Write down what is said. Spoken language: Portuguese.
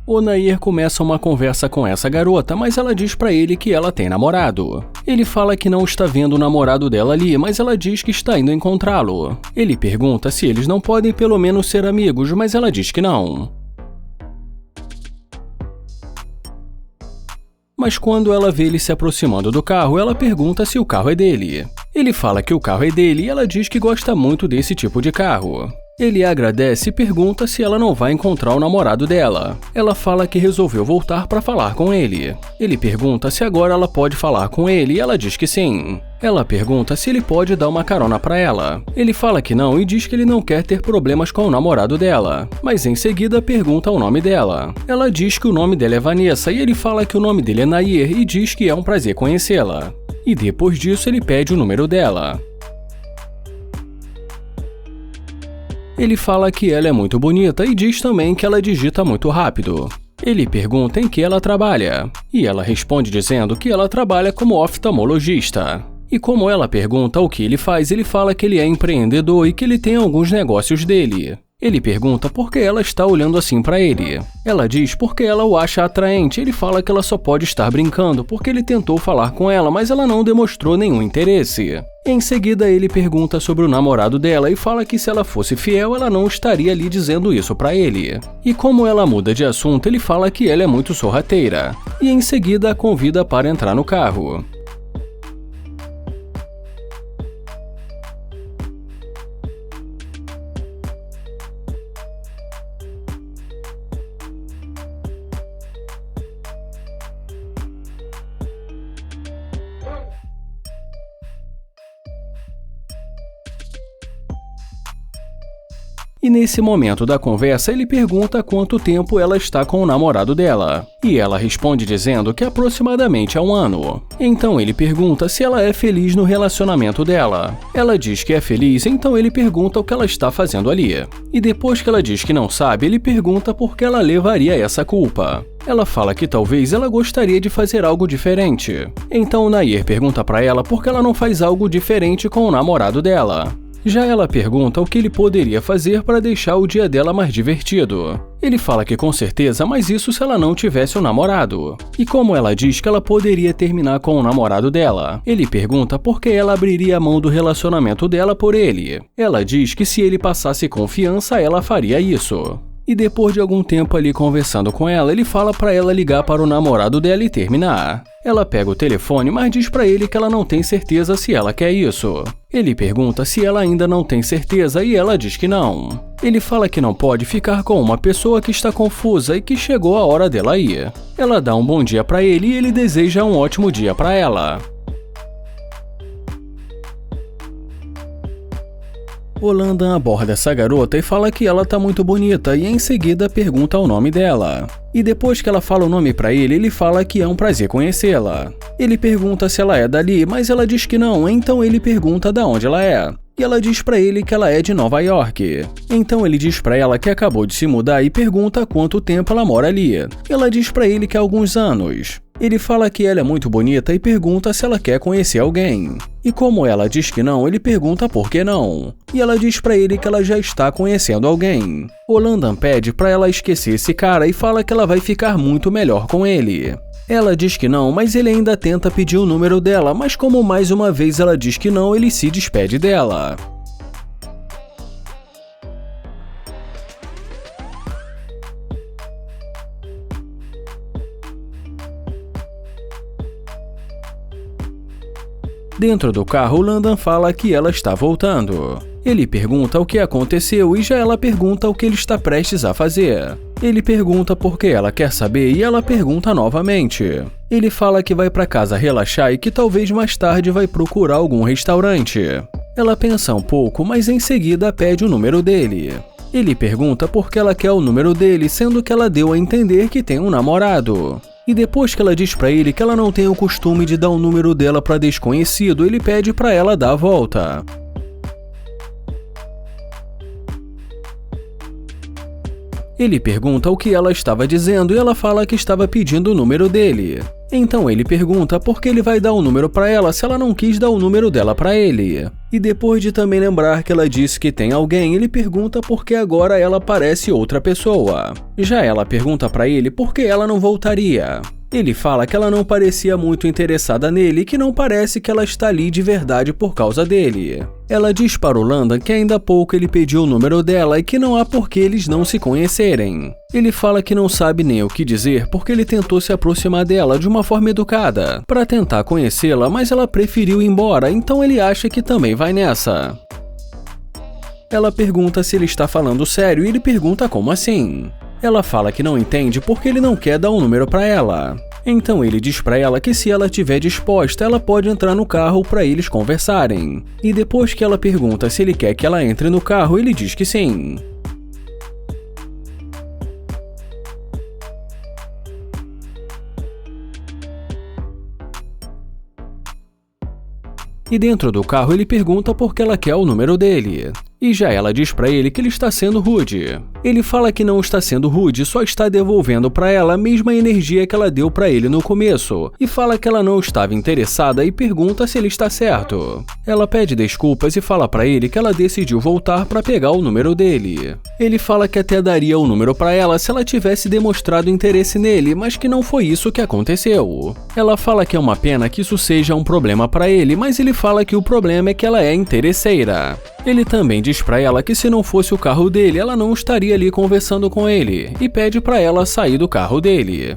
O Nair começa uma conversa com essa garota, mas ela diz pra ele que ela tem namorado. Ele fala que não está vendo o namorado dela ali, mas ela diz que está indo encontrá-lo. Ele pergunta se eles não podem pelo menos ser amigos, mas ela diz que não. Mas quando ela vê ele se aproximando do carro, ela pergunta se o carro é dele. Ele fala que o carro é dele e ela diz que gosta muito desse tipo de carro. Ele agradece e pergunta se ela não vai encontrar o namorado dela. Ela fala que resolveu voltar para falar com ele. Ele pergunta se agora ela pode falar com ele e ela diz que sim. Ela pergunta se ele pode dar uma carona para ela. Ele fala que não e diz que ele não quer ter problemas com o namorado dela, mas em seguida pergunta o nome dela. Ela diz que o nome dela é Vanessa e ele fala que o nome dele é Nair e diz que é um prazer conhecê-la. E depois disso ele pede o número dela. Ele fala que ela é muito bonita e diz também que ela digita muito rápido. Ele pergunta em que ela trabalha, e ela responde dizendo que ela trabalha como oftalmologista. E como ela pergunta o que ele faz, ele fala que ele é empreendedor e que ele tem alguns negócios dele. Ele pergunta por que ela está olhando assim para ele. Ela diz porque ela o acha atraente. Ele fala que ela só pode estar brincando porque ele tentou falar com ela, mas ela não demonstrou nenhum interesse. Em seguida, ele pergunta sobre o namorado dela e fala que se ela fosse fiel, ela não estaria ali dizendo isso pra ele. E como ela muda de assunto, ele fala que ela é muito sorrateira. E em seguida, a convida para entrar no carro. E nesse momento da conversa, ele pergunta quanto tempo ela está com o namorado dela. E ela responde dizendo que aproximadamente há 1 ano. Então ele pergunta se ela é feliz no relacionamento dela. Ela diz que é feliz, então ele pergunta o que ela está fazendo ali. E depois que ela diz que não sabe, ele pergunta por que ela levaria essa culpa. Ela fala que talvez ela gostaria de fazer algo diferente. Então o Nair pergunta pra ela por que ela não faz algo diferente com o namorado dela. Já ela pergunta o que ele poderia fazer para deixar o dia dela mais divertido. Ele fala que com certeza, mas isso se ela não tivesse um namorado. E como ela diz que ela poderia terminar com o namorado dela, ele pergunta por que ela abriria a mão do relacionamento dela por ele. Ela diz que se ele passasse confiança, ela faria isso. E depois de algum tempo ali conversando com ela, ele fala pra ela ligar para o namorado dela e terminar. Ela pega o telefone, mas diz pra ele que ela não tem certeza se ela quer isso. Ele pergunta se ela ainda não tem certeza e ela diz que não. Ele fala que não pode ficar com uma pessoa que está confusa e que chegou a hora dela ir. Ela dá um bom dia pra ele e ele deseja um ótimo dia pra ela. O Landan aborda essa garota e fala que ela tá muito bonita e em seguida pergunta o nome dela. E depois que ela fala o nome pra ele, ele fala que é um prazer conhecê-la. Ele pergunta se ela é dali, mas ela diz que não, então ele pergunta de onde ela é. E ela diz pra ele que ela é de Nova York. Então ele diz pra ela que acabou de se mudar e pergunta há quanto tempo ela mora ali. Ela diz pra ele que há alguns anos. Ele fala que ela é muito bonita e pergunta se ela quer conhecer alguém. E como ela diz que não, ele pergunta por que não. E ela diz pra ele que ela já está conhecendo alguém. O Landan pede pra ela esquecer esse cara e fala que ela vai ficar muito melhor com ele. Ela diz que não, mas ele ainda tenta pedir o número dela, mas como mais uma vez ela diz que não, ele se despede dela. Dentro do carro, Landan fala que ela está voltando. Ele pergunta o que aconteceu e já ela pergunta o que ele está prestes a fazer. Ele pergunta por que ela quer saber e ela pergunta novamente. Ele fala que vai para casa relaxar e que talvez mais tarde vai procurar algum restaurante. Ela pensa um pouco, mas em seguida pede o número dele. Ele pergunta por que ela quer o número dele, sendo que ela deu a entender que tem um namorado. E depois que ela diz pra ele que ela não tem o costume de dar o número dela pra desconhecido, ele pede pra ela dar a volta. Ele pergunta o que ela estava dizendo e ela fala que estava pedindo o número dele. Então ele pergunta por que ele vai dar o número pra ela se ela não quis dar o número dela pra ele. E depois de também lembrar que ela disse que tem alguém, ele pergunta por que agora ela parece outra pessoa. Já ela pergunta pra ele por que ela não voltaria. Ele fala que ela não parecia muito interessada nele e que não parece que ela está ali de verdade por causa dele. Ela diz para o Landon que ainda há pouco ele pediu o número dela e que não há por que eles não se conhecerem. Ele fala que não sabe nem o que dizer porque ele tentou se aproximar dela de uma forma educada, para tentar conhecê-la, mas ela preferiu ir embora, então ele acha que também vai nessa. Ela pergunta se ele está falando sério e ele pergunta como assim. Ela fala que não entende porque ele não quer dar um número para ela. Então ele diz para ela que se ela estiver disposta, ela pode entrar no carro para eles conversarem. E depois que ela pergunta se ele quer que ela entre no carro, ele diz que sim. E dentro do carro ele pergunta por que ela quer o número dele. E já ela diz pra ele que ele está sendo rude. Ele fala que não está sendo rude, só está devolvendo pra ela a mesma energia que ela deu pra ele no começo. E fala que ela não estava interessada e pergunta se ele está certo. Ela pede desculpas e fala pra ele que ela decidiu voltar pra pegar o número dele. Ele fala que até daria o número pra ela se ela tivesse demonstrado interesse nele, mas que não foi isso que aconteceu. Ela fala que é uma pena que isso seja um problema pra ele, mas ele fala que o problema é que ela é interesseira. Ele também diz pra ela que se não fosse o carro dele, ela não estaria ali conversando com ele, e pede pra ela sair do carro dele.